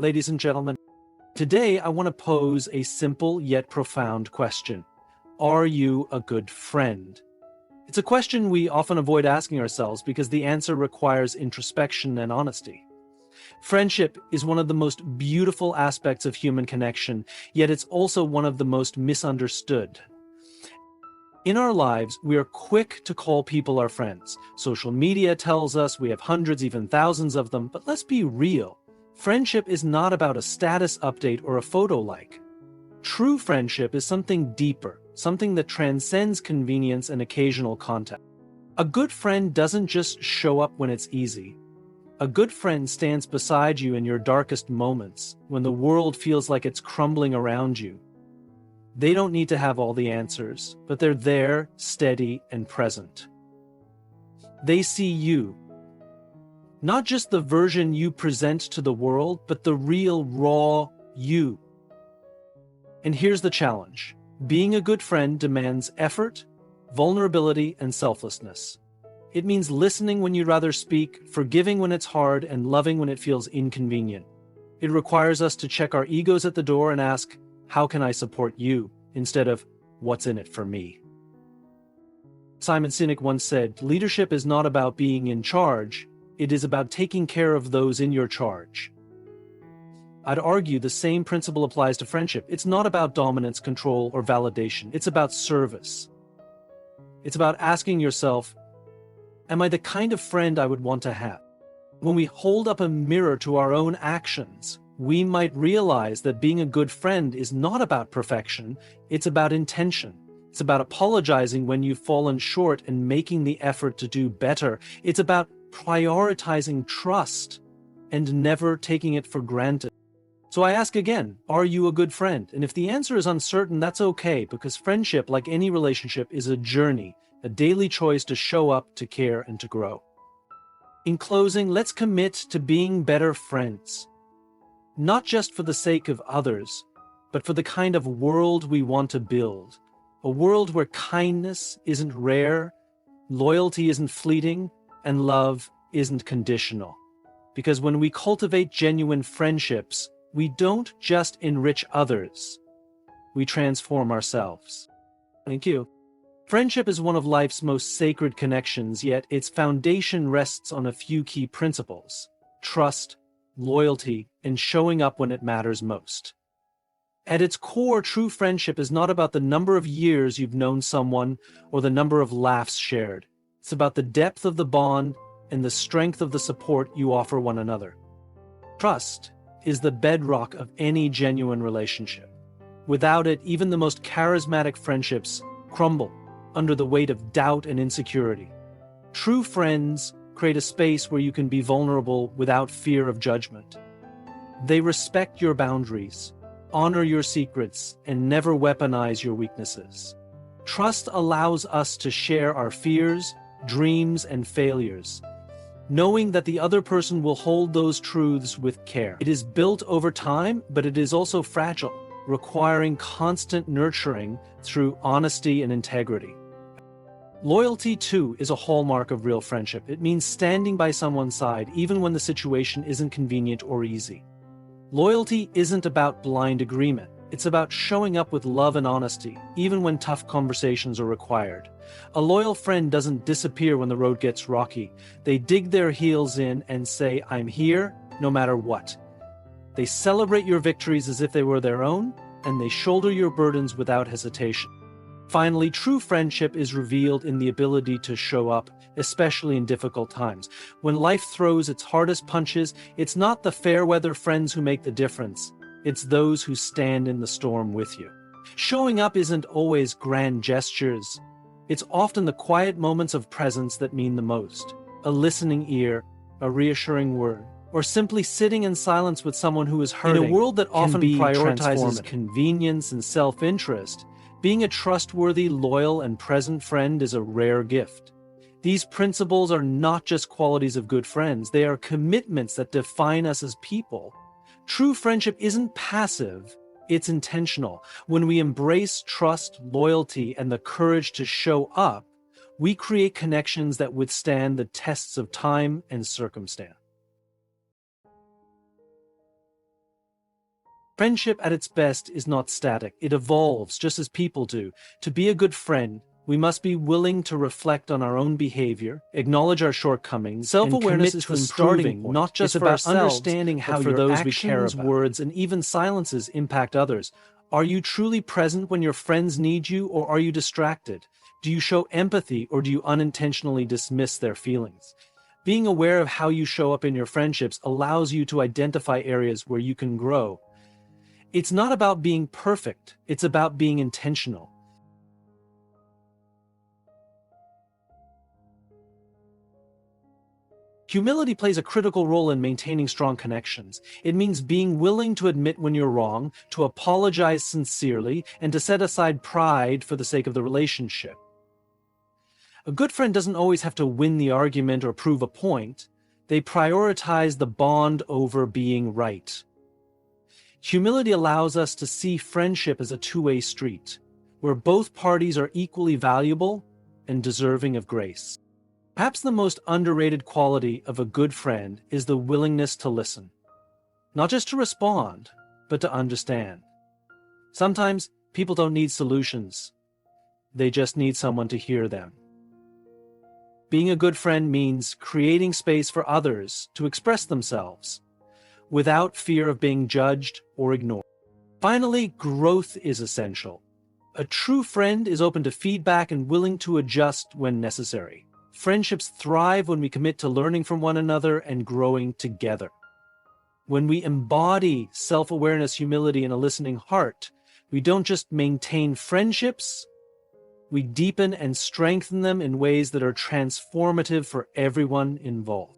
Ladies and gentlemen, today I want to pose a simple yet profound question. Are you a good friend? It's a question we often avoid asking ourselves because the answer requires introspection and honesty. Friendship is one of the most beautiful aspects of human connection, yet it's also one of the most misunderstood. In our lives, we are quick to call people our friends. Social media tells us we have hundreds, even thousands of them, but let's be real. Friendship is not about a status update or a photo like. True friendship is something deeper, something that transcends convenience and occasional contact. A good friend doesn't just show up when it's easy. A good friend stands beside you in your darkest moments, when the world feels like it's crumbling around you. They don't need to have all the answers, but they're there, steady, and present. They see you. Not just the version you present to the world, but the real, raw you. And here's the challenge. Being a good friend demands effort, vulnerability, and selflessness. It means listening when you'd rather speak, forgiving when it's hard, and loving when it feels inconvenient. It requires us to check our egos at the door and ask, how can I support you? Instead of, what's in it for me? Simon Sinek once said, leadership is not about being in charge, it is about taking care of those in your charge. I'd argue the same principle applies to friendship. It's not about dominance, control, or validation. It's about service. It's about asking yourself, am I the kind of friend I would want to have? When we hold up a mirror to our own actions, we might realize that being a good friend is not about perfection, it's about intention. It's about apologizing when you've fallen short and making the effort to do better. It's about prioritizing trust and never taking it for granted. So I ask again, are you a good friend? And if the answer is uncertain, that's okay, because friendship, like any relationship, is a journey, a daily choice to show up, to care, and to grow. In closing, let's commit to being better friends. Not just for the sake of others, but for the kind of world we want to build. A world where kindness isn't rare, loyalty isn't fleeting, and love isn't conditional. Because when we cultivate genuine friendships, we don't just enrich others, we transform ourselves. Thank you. Friendship is one of life's most sacred connections, yet its foundation rests on a few key principles: trust, loyalty, and showing up when it matters most. At its core, true friendship is not about the number of years you've known someone or the number of laughs shared. It's about the depth of the bond and the strength of the support you offer one another. Trust is the bedrock of any genuine relationship. Without it, even the most charismatic friendships crumble under the weight of doubt and insecurity. True friends create a space where you can be vulnerable without fear of judgment. They respect your boundaries, honor your secrets, and never weaponize your weaknesses. Trust allows us to share our fears, dreams, and failures, knowing that the other person will hold those truths with care. It is built over time, but it is also fragile, requiring constant nurturing through honesty and integrity. Loyalty, too, is a hallmark of real friendship. It means standing by someone's side even when the situation isn't convenient or easy. Loyalty isn't about blind agreement. It's about showing up with love and honesty, even when tough conversations are required. A loyal friend doesn't disappear when the road gets rocky. They dig their heels in and say, I'm here, no matter what. They celebrate your victories as if they were their own, and they shoulder your burdens without hesitation. Finally, true friendship is revealed in the ability to show up, especially in difficult times. When life throws its hardest punches, it's not the fair-weather friends who make the difference. It's those who stand in the storm with you. Showing up isn't always grand gestures. It's often the quiet moments of presence that mean the most. A listening ear, a reassuring word, or simply sitting in silence with someone who is hurting. In a world that often prioritizes convenience and self-interest, being a trustworthy, loyal, and present friend is a rare gift. These principles are not just qualities of good friends, they are commitments that define us as people. True friendship isn't passive, it's intentional. When we embrace trust, loyalty, and the courage to show up, we create connections that withstand the tests of time and circumstance. Friendship at its best is not static. It evolves just as people do. To be a good friend, we must be willing to reflect on our own behavior, acknowledge our shortcomings, self-awareness is the starting point, not just for ourselves, understanding how your those actions, we care about. Words, and even silences impact others. Are you truly present when your friends need you, or are you distracted? Do you show empathy, or do you unintentionally dismiss their feelings? Being aware of how you show up in your friendships allows you to identify areas where you can grow. It's not about being perfect, it's about being intentional. Humility plays a critical role in maintaining strong connections. It means being willing to admit when you're wrong, to apologize sincerely, and to set aside pride for the sake of the relationship. A good friend doesn't always have to win the argument or prove a point. They prioritize the bond over being right. Humility allows us to see friendship as a two-way street, where both parties are equally valuable and deserving of grace. Perhaps the most underrated quality of a good friend is the willingness to listen. Not just to respond, but to understand. Sometimes people don't need solutions. They just need someone to hear them. Being a good friend means creating space for others to express themselves without fear of being judged or ignored. Finally, growth is essential. A true friend is open to feedback and willing to adjust when necessary. Friendships thrive when we commit to learning from one another and growing together. When we embody self-awareness, humility, and a listening heart, we don't just maintain friendships, we deepen and strengthen them in ways that are transformative for everyone involved.